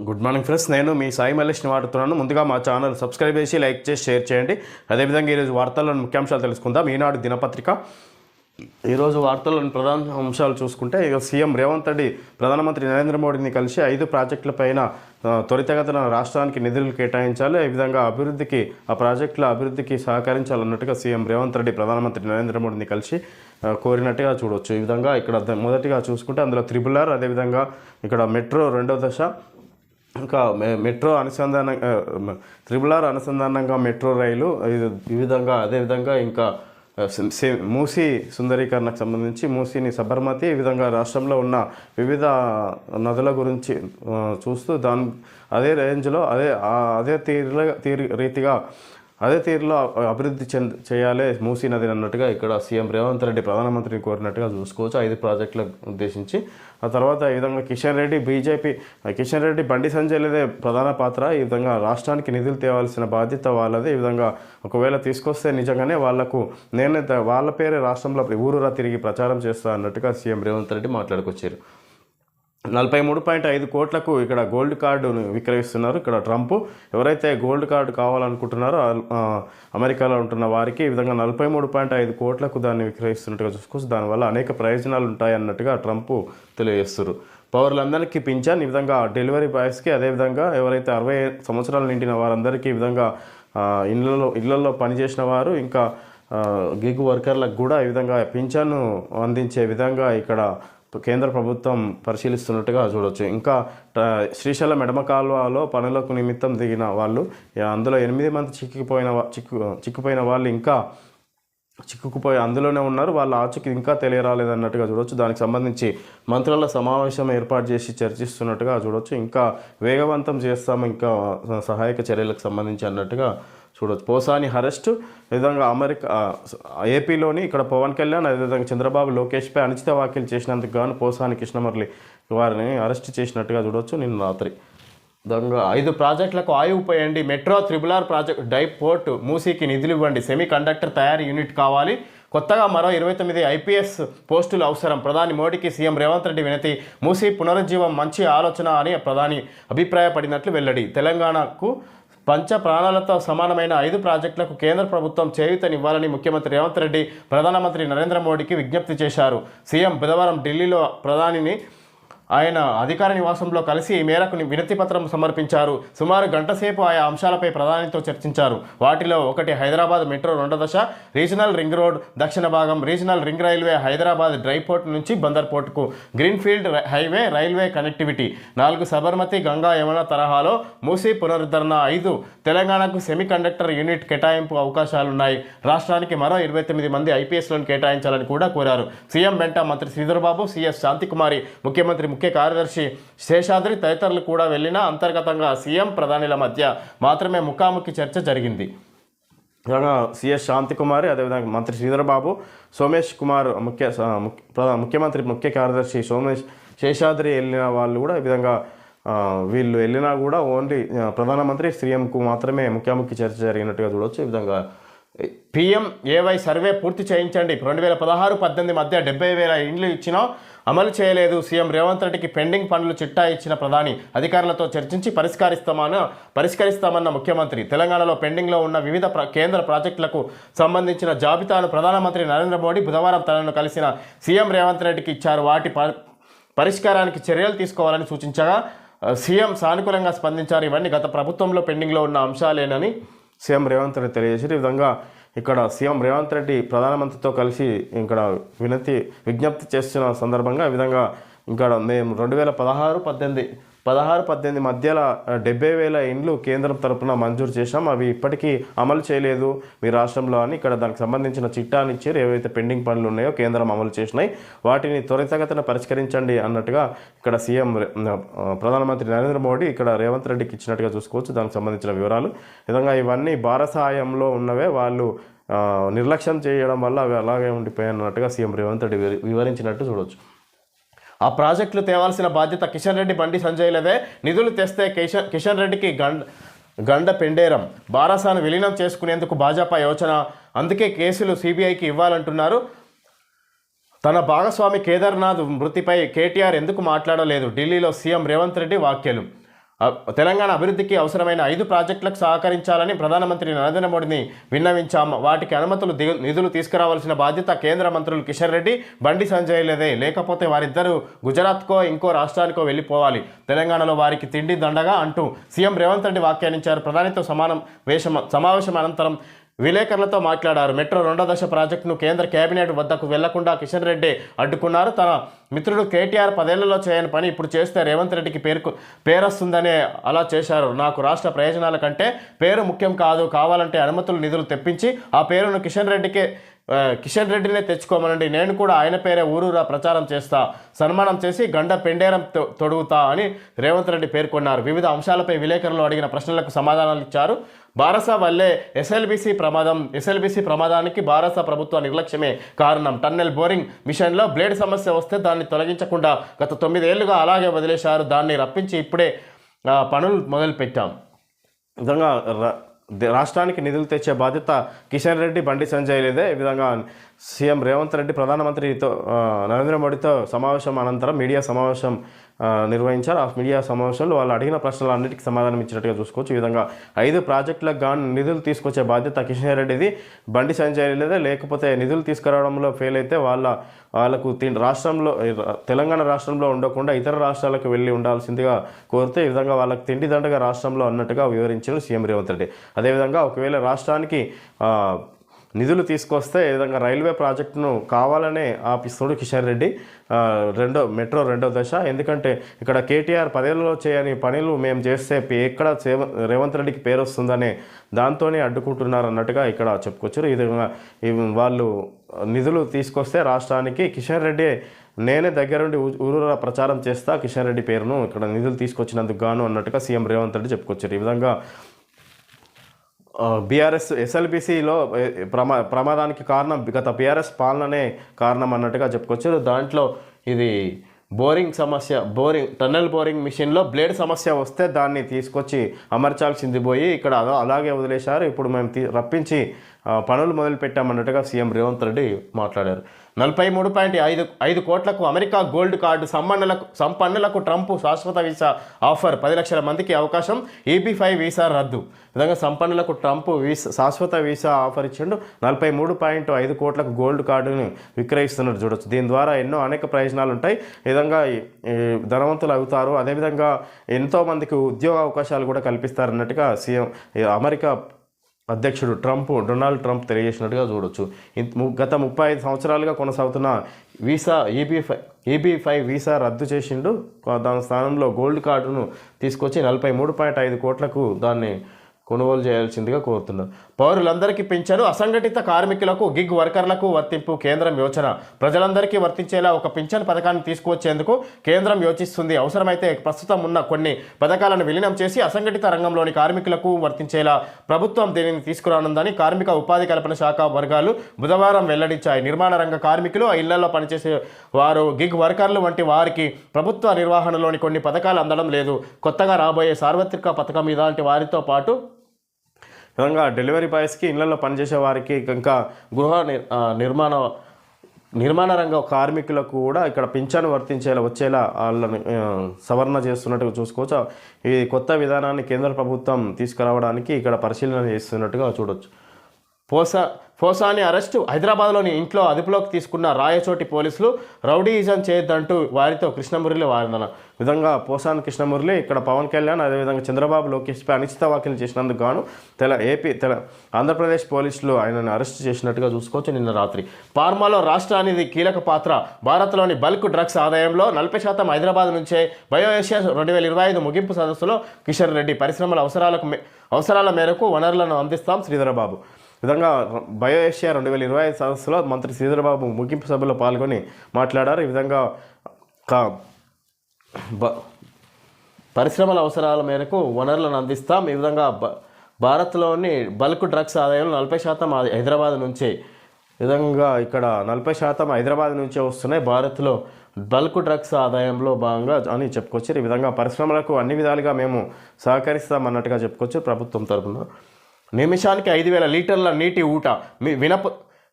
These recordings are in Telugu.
గుడ్ మార్నింగ్ ఫ్రెండ్స్, నేను మీ సాయి మల్లేష్ని మాట్లాడుతున్నాను. ముందుగా మా ఛానల్ సబ్స్క్రైబ్ చేసి లైక్ చేసి షేర్ చేయండి. అదేవిధంగా ఈరోజు వార్తల్లోని ముఖ్యాంశాలు తెలుసుకుందాం. ఈనాడు దినపత్రిక ఈరోజు వార్తల్లోని ప్రధాన అంశాలు చూసుకుంటే, ఇక సీఎం రేవంత్ రెడ్డి ప్రధానమంత్రి నరేంద్ర మోడీని కలిసి 5 ప్రాజెక్టులపైన త్వరితగతిన రాష్ట్రానికి నిధులు కేటాయించాలి, ఈ విధంగా ఆ ప్రాజెక్టుల అభివృద్ధికి సహకరించాలన్నట్టుగా సీఎం రేవంత్ రెడ్డి ప్రధానమంత్రి నరేంద్ర మోడీని కలిసి కోరినట్టుగా చూడవచ్చు. ఈ విధంగా ఇక్కడ మొదటిగా చూసుకుంటే అందులో త్రిబుల్-ఆర్, అదేవిధంగా ఇక్కడ మెట్రో 2వ దశ, ఇంకా మెట్రో త్రిబుల్-ఆర్ అనుసంధానంగా మెట్రో రైలు, ఈ విధంగా అదేవిధంగా ఇంకా మూసీ సుందరీకరణకు సంబంధించి మూసీని సబర్మతి, ఈ విధంగా రాష్ట్రంలో ఉన్న వివిధ నదుల గురించి చూస్తూ అదే రేంజ్లో అదే తీరులో అభివృద్ధి చేయాలి మూసీ నదిని అన్నట్టుగా ఇక్కడ సీఎం రేవంత్ రెడ్డి ప్రధానమంత్రిని కోరినట్టుగా చూసుకోవచ్చు 5 ప్రాజెక్టులకు ఉద్దేశించి. ఆ తర్వాత ఈ విధంగా కిషన్ రెడ్డి బండి సంజయ్లదే ప్రధాన పాత్ర, ఈ విధంగా రాష్ట్రానికి నిధులు తేవాల్సిన బాధ్యత వాళ్ళదే. ఈ విధంగా ఒకవేళ తీసుకొస్తే నిజంగానే వాళ్ళ పేరే రాష్ట్రంలో ఊరూరా తిరిగి ప్రచారం చేస్తా అన్నట్టుగా సీఎం రేవంత్ రెడ్డి మాట్లాడుకొచ్చారు. 43.5 కోట్లకు ఇక్కడ గోల్డ్ కార్డును విక్రయిస్తున్నారు. ఇక్కడ ట్రంప్ ఎవరైతే గోల్డ్ కార్డు కావాలనుకుంటున్నారో అమెరికాలో ఉంటున్న వారికి ఈ విధంగా 43.5 కోట్లకు దాన్ని విక్రయిస్తున్నట్టుగా చూసుకోవచ్చు. దానివల్ల అనేక ప్రయోజనాలు ఉంటాయన్నట్టుగా ట్రంప్ తెలియజేస్తారు. పౌరులందరికీ పింఛన్, ఈ విధంగా డెలివరీ బాయ్స్కి, అదేవిధంగా ఎవరైతే 60 సంవత్సరాలు నిండిన వారందరికీ ఈ విధంగా ఇళ్లలో పనిచేసిన వారు, ఇంకా గిగ్ వర్కర్లకు కూడా ఈ విధంగా పింఛన్ను అందించే విధంగా ఇక్కడ కేంద్ర ప్రభుత్వం పరిశీలిస్తున్నట్టుగా చూడవచ్చు. ఇంకా శ్రీశైలం ఎడమ కాలువలో పనులకు నిమిత్తం దిగిన వాళ్ళు, అందులో 8 మంది చిక్కుపోయిన వాళ్ళు ఇంకా చిక్కుకుపోయి అందులోనే ఉన్నారు. వాళ్ళ ఆచూకీ ఇంకా తెలియరాలేదన్నట్టుగా చూడవచ్చు. దానికి సంబంధించి మంత్రుల సమావేశం ఏర్పాటు చేసి చర్చిస్తున్నట్టుగా చూడవచ్చు. ఇంకా వేగవంతం చేస్తాము ఇంకా సహాయక చర్యలకు సంబంధించి అన్నట్టుగా చూడవచ్చు. పోసాని అరెస్టు, ఈ విధంగా ఏపీలోని ఇక్కడ పవన్ కళ్యాణ్, అదేవిధంగా చంద్రబాబు లోకేష్పై అనుచిత వ్యాఖ్యలు చేసినందుకు గాను పోసాని కృష్ణమురళి వారిని అరెస్ట్ చేసినట్టుగా చూడవచ్చు నిన్న రాత్రి. 5 ప్రాజెక్టులకు ఆయువు పోయండి, మెట్రో త్రిబుల్-ఆర్ ప్రాజెక్ట్ డైపోర్ట్ మూసీకి నిధులు ఇవ్వండి, సెమీ కండక్టర్ తయారీ యూనిట్ కావాలి, కొత్తగా మరో 29 ఐపీఎస్ పోస్టులు అవసరం, ప్రధాని మోడీకి సీఎం రేవంత్ రెడ్డి వినతి, మూసీ పునరుజ్జీవం మంచి ఆలోచన అని ప్రధాని అభిప్రాయపడినట్లు వెల్లడి, తెలంగాణకు పంచ ప్రాణాలతో సమానమైన 5 ప్రాజెక్టులకు కేంద్ర ప్రభుత్వం చేయూతనివ్వాలని ముఖ్యమంత్రి రేవంత్ రెడ్డి ప్రధానమంత్రి నరేంద్ర మోడీకి విజ్ఞప్తి చేశారు. సీఎం బుధవారం ఢిల్లీలో ప్రధానిని ఆయన అధికార నివాసంలో కలిసి ఈ మేరకు వినతి పత్రం సమర్పించారు. సుమారు గంట సేపు ఆయా అంశాలపై ప్రధానితో చర్చించారు. వాటిలో ఒకటి హైదరాబాద్ మెట్రో 2వ దశ, రీజనల్ రింగ్ రోడ్ దక్షిణ భాగం, regional ring railway, Hyderabad dry port నుంచి బందర్ పోర్టుకు greenfield highway railway connectivity, 4 Sabarmati Ganga Yamuna తరహాలో మూసీ పునరుద్ధరణ, 5 తెలంగాణకు సెమీ కండక్టర్ యూనిట్ కేటాయింపు అవకాశాలున్నాయి, రాష్ట్రానికి మరో 29 మంది ఐపీఎస్లను కేటాయించాలని కూడా కోరారు. సీఎం వెంట మంత్రి శ్రీధర్బాబు, సిఎస్ శాంతికుమారి, ముఖ్యమంత్రి ముఖ్య కార్యదర్శి శేషాద్రి తదితరులు కూడా వెళ్ళినా అంతర్గతంగా సీఎం ప్రధానిల మధ్య మాత్రమే ముఖాముఖి చర్చ జరిగింది. సిఎస్ శాంతికుమారి, అదేవిధంగా మంత్రి శ్రీధర్బాబు, సోమేష్ కుమార్ ముఖ్యమంత్రి ముఖ్య కార్యదర్శి శేషాద్రి వెళ్ళిన వాళ్ళు కూడా ఈ విధంగా వీళ్ళు వెళ్ళినా కూడా ఓన్లీ ప్రధానమంత్రి సీఎంకు మాత్రమే ముఖాముఖి చర్చ జరిగినట్టుగా చూడవచ్చు. ఈ విధంగా PMAY సర్వే పూర్తి చేయించండి, 2016-18 మధ్య 70,000 ఇండ్లు ఇచ్చినా అమలు చేయలేదు, సీఎం రేవంత్ రెడ్డికి పెండింగ్ పనులు చిట్టా ఇచ్చిన ప్రధాని అధికారులతో చర్చించి పరిష్కరిస్తామన్న ముఖ్యమంత్రి. తెలంగాణలో పెండింగ్లో ఉన్న వివిధ కేంద్ర ప్రాజెక్టులకు సంబంధించిన జాబితాను ప్రధానమంత్రి నరేంద్ర మోడీ బుధవారం తనను కలిసిన సీఎం రేవంత్ రెడ్డికి ఇచ్చారు. వాటి పరిష్కారానికి చర్యలు తీసుకోవాలని సూచించగా సీఎం సానుకూలంగా స్పందించారు. ఇవన్నీ గత ప్రభుత్వంలో పెండింగ్లో ఉన్న అంశాలేనని సీఎం రేవంత్ రెడ్డి తెలియజేశారు. ఈ విధంగా ఇక్కడ సీఎం రేవంత్ రెడ్డి ప్రధానమంత్రితో కలిసి ఇక్కడ విజ్ఞప్తి చేస్తున్న సందర్భంగా ఈ విధంగా ఇక్కడ మేము 2016-18 మధ్యలో 70,000 ఇండ్లు కేంద్రం తరపున మంజూరు చేశాం, అవి ఇప్పటికీ అమలు చేయలేదు మీ రాష్ట్రంలో అని ఇక్కడ దానికి సంబంధించిన చిట్టాని ఇచ్చారు. ఏవైతే పెండింగ్ పనులు ఉన్నాయో కేంద్రం అమలు చేసినాయి, వాటిని త్వరితగతిన పరిష్కరించండి అన్నట్టుగా ఇక్కడ సీఎం ప్రధానమంత్రి నరేంద్ర మోడీ ఇక్కడ రేవంత్ రెడ్డికి ఇచ్చినట్టుగా చూసుకోవచ్చు. దానికి సంబంధించిన వివరాలు విధంగా ఇవన్నీ భారత సహాయంలో ఉన్నవే, వాళ్ళు నిర్లక్ష్యం చేయడం వల్ల అవి అలాగే ఉండిపోయాయన్నట్టుగా సీఎం రేవంత్ రెడ్డి వివరించినట్టు చూడవచ్చు. ఆ ప్రాజెక్టులు తేవాల్సిన బాధ్యత కిషన్ రెడ్డి బండి సంజయ్లదే, నిధులు తెస్తే కిషన్ రెడ్డికి గండ పెండేరం, బారాసాను విలీనం చేసుకునేందుకు భాజపా యోచన, అందుకే కేసులు సిబిఐకి ఇవ్వాలంటున్నారు. తన భాగస్వామి కేదార్నాథ్ మృతిపై కేటీఆర్ ఎందుకు మాట్లాడలేదు, ఢిల్లీలో సీఎం రేవంత్ రెడ్డి వ్యాఖ్యలు. తెలంగాణ అభివృద్ధికి అవసరమైన 5 ప్రాజెక్టులకు సహకరించాలని ప్రధానమంత్రి నరేంద్ర మోడీని విన్నవించాం. వాటికి నిధులు తీసుకురావాల్సిన బాధ్యత కేంద్ర మంత్రులు కిషన్ రెడ్డి, బండి సంజయ్ లేదే. లేకపోతే వారిద్దరూ గుజరాత్కో ఇంకో రాష్ట్రానికో వెళ్ళిపోవాలి. తెలంగాణలో వారికి తిండి దండగా అంటూ సీఎం రేవంత్ రెడ్డి వ్యాఖ్యానించారు. ప్రధానితో సమావేశం అనంతరం విలేకరులతో మాట్లాడారు. మెట్రో 2వ దశ ప్రాజెక్టును కేంద్ర కేబినెట్ వద్దకు వెళ్లకుండా కిషన్ రెడ్డి అడ్డుకున్నారు. తన మిత్రుడు కేటీఆర్ 10 ఏళ్లలో చేయని పని ఇప్పుడు చేస్తే రేవంత్ రెడ్డికి పేరొస్తుందనే అలా చేశారు. నాకు రాష్ట్ర ప్రయోజనాల కంటే పేరు ముఖ్యం కాదు. కావాలంటే అనుమతులు నిధులు తెప్పించి ఆ పేరును కిషన్ రెడ్డినే తెచ్చుకోమనండి. నేను కూడా ఆయన పేరే ఊరూరా ప్రచారం చేస్తా, సన్మానం చేసి గండ పెండేరం తొడుగుతా అని రేవంత్ రెడ్డి పేర్కొన్నారు. వివిధ అంశాలపై విలేకరులు అడిగిన ప్రశ్నలకు సమాధానాలు ఇచ్చారు. బారస వల్లే ఎస్ఎల్బీసీ ప్రమాదానికి బారస ప్రభుత్వ నిర్లక్ష్యమే కారణం. టన్నెల్ బోరింగ్ మిషన్లో బ్లేడ్ సమస్య వస్తే దాన్ని తొలగించకుండా గత 9 ఏళ్లుగా అలాగే వదిలేశారు. దాన్ని రప్పించి ఇప్పుడే పనులు మొదలుపెట్టాం. విధంగా రాష్ట్రానికి నిధులు తెచ్చే బాధ్యత కిషన్ రెడ్డి, బండి సంజయ్ లేదే. ఈ విధంగా సీఎం రేవంత్ రెడ్డి ప్రధానమంత్రితో నరేంద్ర మోడీతో సమావేశం అనంతరం మీడియా సమావేశం నిర్వహించారు. ఆ మీడియా సమావేశంలో వాళ్ళు అడిగిన ప్రశ్నలన్నిటికీ సమాధానం ఇచ్చినట్టుగా చూసుకోవచ్చు. ఈ విధంగా 5 ప్రాజెక్టులకు గాను నిధులు తీసుకొచ్చే బాధ్యత కిషన్ రెడ్డిది, బండి సంజయ్ లేదే. లేకపోతే నిధులు తీసుకురావడంలో ఫెయిల్ అయితే వాళ్ళకు తెలంగాణ రాష్ట్రంలో ఉండకుండా ఇతర రాష్ట్రాలకు వెళ్ళి ఉండాల్సిందిగా కోరితే ఈ విధంగా వాళ్ళకి తిండి దండగా రాష్ట్రంలో అన్నట్టుగా వివరించారు సీఎం రేవంత్ రెడ్డి. అదేవిధంగా ఒకవేళ రాష్ట్రానికి నిధులు తీసుకొస్తే ఈ విధంగా రైల్వే ప్రాజెక్టును కావాలనే ఆపిస్తుడు కిషన్ రెడ్డి. మెట్రో 2వ దశ, ఎందుకంటే ఇక్కడ కేటీఆర్ 10 ఏళ్లలో చేయని పనులు మేము చేస్తే ఎక్కడ రేవంత్ రెడ్డికి పేరు వస్తుందనే దాంతోనే అడ్డుకుంటున్నారు అన్నట్టుగా ఇక్కడ చెప్పుకొచ్చారు. ఈ విధంగా వాళ్ళు నిధులు తీసుకొస్తే రాష్ట్రానికి కిషన్ రెడ్డి నేనే దగ్గరుండి ఊరూరా ప్రచారం చేస్తా కిషన్ రెడ్డి పేరును ఇక్కడ నిధులు తీసుకొచ్చినందుకు గాను అన్నట్టుగా సీఎం రేవంత్ రెడ్డి చెప్పుకొచ్చారు. ఈ విధంగా బీఆర్ఎస్ ఎస్ఎల్బీసీలో ప్రమాదానికి కారణం గత బీఆర్ఎస్ పాలననే కారణం అన్నట్టుగా చెప్పుకొచ్చారు. దాంట్లో ఇది టన్నెల్ బోరింగ్ మిషన్లో బ్లేడ్ సమస్య వస్తే దాన్ని తీసుకొచ్చి అమర్చాల్సింది పోయి ఇక్కడ అలాగే వదిలేశారు. ఇప్పుడు మేము రప్పించి పనులు మొదలుపెట్టామన్నట్టుగా సీఎం రేవంత్ రెడ్డి మాట్లాడారు. 43.5 కోట్లకు అమెరికా గోల్డ్ కార్డు సంపన్నులకు ట్రంప్ శాశ్వత వీసా ఆఫర్. 10 లక్షల మందికి అవకాశం. EB-5 వీసా రద్దు. విధంగా సంపన్నులకు ట్రంప్ శాశ్వత వీసా ఆఫర్ ఇచ్చిండు. 43.5 కోట్లకు గోల్డ్ కార్డుని విక్రయిస్తున్నట్టు చూడొచ్చు. దీని ద్వారా అనేక ప్రయోజనాలు ఉంటాయి. ఈ విధంగా ధనవంతులు అవుతారు. అదేవిధంగా ఎంతోమందికి ఉద్యోగ అవకాశాలు కూడా కల్పిస్తారన్నట్టుగా అమెరికా అధ్యక్షుడు డొనాల్డ్ ట్రంప్ తెలియజేసినట్టుగా చూడొచ్చు. గత 35 సంవత్సరాలుగా కొనసాగుతున్న వీసా EB-5 వీసా రద్దు చేసిండు. దాని స్థానంలో గోల్డ్ కార్డును తీసుకొచ్చి 43.5 కోట్లకు దాన్ని కొనుగోలు చేయాల్సిందిగా కోరుతున్నారు. పౌరులందరికీ పింఛను, అసంఘటిత కార్మికులకు, గిగ్ వర్కర్లకు వర్తింపు కేంద్రం యోచన. ప్రజలందరికీ వర్తించేలా ఒక పింఛన్ పథకాన్ని తీసుకువచ్చేందుకు కేంద్రం యోచిస్తుంది. అవసరమైతే ప్రస్తుతం ఉన్న కొన్ని పథకాలను విలీనం చేసి అసంఘటిత రంగంలోని కార్మికులకు వర్తించేలా ప్రభుత్వం దీనిని తీసుకురానుందని కార్మిక ఉపాధి కల్పన శాఖ వర్గాలు బుధవారం వెల్లడించాయి. నిర్మాణ రంగ కార్మికులు, ఇళ్లలో పనిచేసే వారు, గిగ్ వర్కర్లు వంటి వారికి ప్రభుత్వ నిర్వహణలోని కొన్ని పథకాలు అందడం లేదు. కొత్తగా రాబోయే సార్వత్రిక పథకం ఇలాంటి వారితో పాటు విధంగా డెలివరీ బాయ్స్కి, ఇళ్లలో పనిచేసే వారికి, ఇంకా గృహ నిర్మాణ రంగ కార్మికులకు కూడా ఇక్కడ పింఛను వచ్చేలా వాళ్ళని సవరణ చేస్తున్నట్టుగా చూసుకోవచ్చు. ఈ కొత్త విధానాన్ని కేంద్ర ప్రభుత్వం తీసుకురావడానికి ఇక్కడ పరిశీలన చేస్తున్నట్టుగా చూడొచ్చు. పోసాని అరెస్టు. హైదరాబాద్లోని ఇంట్లో అదుపులోకి తీసుకున్న రాయచోటి పోలీసులు. రౌడీయిజం చేయొద్దంటూ వారితో కృష్ణమురళి వాదన. విధంగా పోసాని కృష్ణమురళి ఇక్కడ పవన్ కళ్యాణ్, అదేవిధంగా చంద్రబాబు, లోకేష్పై అనుచిత వ్యాఖ్యలు చేసినందుకు గాను ఆంధ్రప్రదేశ్ పోలీసులు ఆయనను అరెస్ట్ చేసినట్టుగా చూసుకోవచ్చు నిన్న రాత్రి. పార్మాలో రాష్ట్రానికి కీలక పాత్ర. భారత్లోని బల్క్ డ్రగ్స్ ఆదాయంలో 40% హైదరాబాద్ నుంచే. బయోఏషియా 2025 ముగింపు సదస్సులో కిషన్ రెడ్డి. పరిశ్రమల అవసరాల మేరకు వనరులను అందిస్తాం శ్రీధరబాబు. విధంగా బయోఏషియా 2025 సదస్సులో మంత్రి శ్రీధరబాబు ముగింపు సభలో పాల్గొని మాట్లాడారు. ఈ విధంగా పరిశ్రమల అవసరాల మేరకు వనరులను అందిస్తాం. ఈ విధంగా భారత్లోని బల్క్ డ్రగ్స్ ఆదాయంలో 40% హైదరాబాద్ నుంచే. విధంగా ఇక్కడ 40% హైదరాబాద్ నుంచే వస్తున్నాయి. భారత్లో బల్క్ డ్రగ్స్ ఆదాయంలో భాగంగా అని చెప్పుకోవచ్చు. ఈ విధంగా పరిశ్రమలకు అన్ని విధాలుగా మేము సహకరిస్తామన్నట్టుగా చెప్పుకోవచ్చు ప్రభుత్వం తరఫున. నిమిషానికి 5,000 లీటర్ల నీటి ఊట.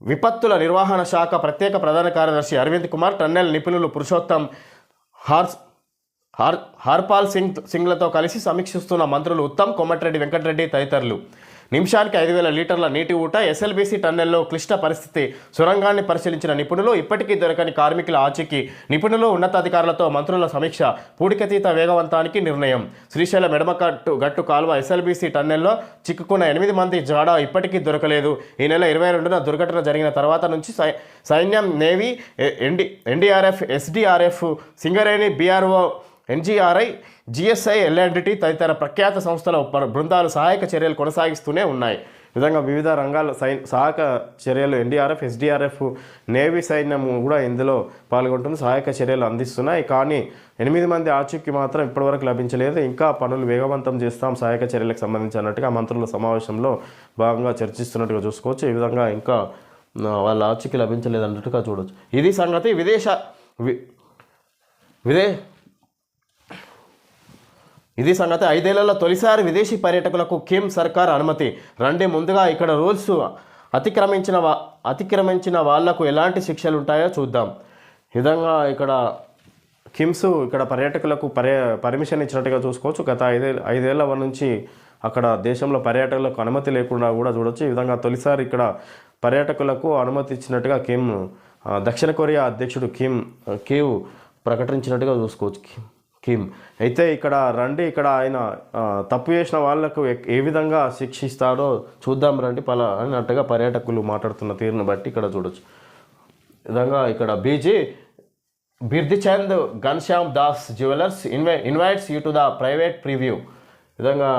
విపత్తుల నిర్వహణ శాఖ ప్రత్యేక ప్రధాన కార్యదర్శి అరవింద్ కుమార్, టన్నెల్ నిపుణులు పురుషోత్తం హర్పాల్ సింగ్లతో కలిసి సమీక్షిస్తున్న మంత్రులు ఉత్తమ్, కోమటిరెడ్డి వెంకటరెడ్డి తదితరులు. నిమిషానికి 5,000 లీటర్ల నీటి ఊట, ఎస్ఎల్బీసీ టన్నెల్లో క్లిష్ట పరిస్థితి, సొరంగాన్ని పరిశీలించిన నిపుణులు, ఇప్పటికీ దొరకని కార్మికుల ఆచూకీ, నిపుణులు, ఉన్నతాధికారులతో మంత్రుల సమీక్ష, పూడికతీత వేగవంతానికి నిర్ణయం. శ్రీశైలం ఎడమ గట్టు కాలువ ఎస్ఎల్బీసీ టన్నెల్లో చిక్కుకున్న 8 మంది జాడ ఇప్పటికీ దొరకలేదు. ఈ నెల 22న దుర్ఘటన జరిగిన తర్వాత నుంచి సైన్యం, navy, NDRF, SDRF, Singareni, BRO, NGRI, GSI, LMDT తదితర ప్రఖ్యాత సంస్థల బృందాలు సహాయక చర్యలు కొనసాగిస్తూనే ఉన్నాయి. ఈ విధంగా వివిధ రంగాల సహాయక చర్యలు ఎన్డీఆర్ఎఫ్, ఎస్డీఆర్ఎఫ్, నేవీ సైన్యం కూడా ఇందులో పాల్గొంటుంది, సహాయక చర్యలు అందిస్తున్నాయి. కానీ 8 మంది ఆచూకీ మాత్రం ఇప్పటివరకు లభించలేదు. ఇంకా పనులు వేగవంతం చేస్తాం సహాయక చర్యలకు సంబంధించి అన్నట్టుగా మంత్రుల సమావేశంలో భాగంగా చర్చిస్తున్నట్టుగా చూసుకోవచ్చు. ఈ విధంగా ఇంకా వాళ్ళ ఆచూకీ లభించలేదు అన్నట్టుగా చూడవచ్చు. ఇది సంగతి. ఇది సంగతి. 5 ఏళ్లలో తొలిసారి విదేశీ పర్యాటకులకు కేంద్ర సర్కార్ అనుమతి. రండి ముందుగా ఇక్కడ రూల్స్ అతిక్రమించిన వాళ్లకు ఎలాంటి శిక్షలు ఉంటాయో చూద్దాం. ఈ విధంగా ఇక్కడ ఇక్కడ పర్యాటకులకు పర్మిషన్ ఇచ్చినట్టుగా చూసుకోవచ్చు. గత 5 ఏళ్ల నుంచి అక్కడ దేశంలో పర్యాటకులకు అనుమతి లేకుండా కూడా చూడవచ్చు. ఈ విధంగా తొలిసారి ఇక్కడ పర్యాటకులకు అనుమతి ఇచ్చినట్టుగా దక్షిణ కొరియా అధ్యక్షుడు కిమ్ ప్రకటించినట్టుగా చూసుకోవచ్చు. అయితే ఇక్కడ రండి, ఇక్కడ ఆయన తప్పు చేసిన వాళ్లకు ఏ విధంగా శిక్షిస్తాడో చూద్దాం రండి అన్నట్టుగా పర్యాటకులు మాట్లాడుతున్న తీరును బట్టి ఇక్కడ చూడొచ్చు. విధంగా ఇక్కడ Birdichand Ghanshyam Das jewellers invites you to the private preview. విధంగా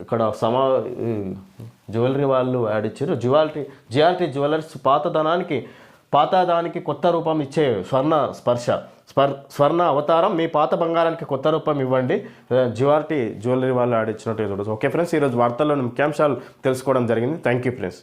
ఇక్కడ జ్యువెలరీ వాళ్ళు యాడ్ ఇచ్చారు. జిఆర్టీ జ్యువెలర్స్ పాతదానికి కొత్త రూపం ఇచ్చే స్వర్ణ అవతారం, మీ పాత బంగారానికి కొత్త రూపం ఇవ్వండి. జిఆర్టీ జ్యువెలరీ వాళ్ళు యాడ్ ఇచ్చినట్టు చూడవచ్చు. ఓకే ఫ్రెండ్స్, ఈరోజు వార్తల్లోని ముఖ్యాంశాలు తెలుసుకోవడం జరిగింది. Thank you friends.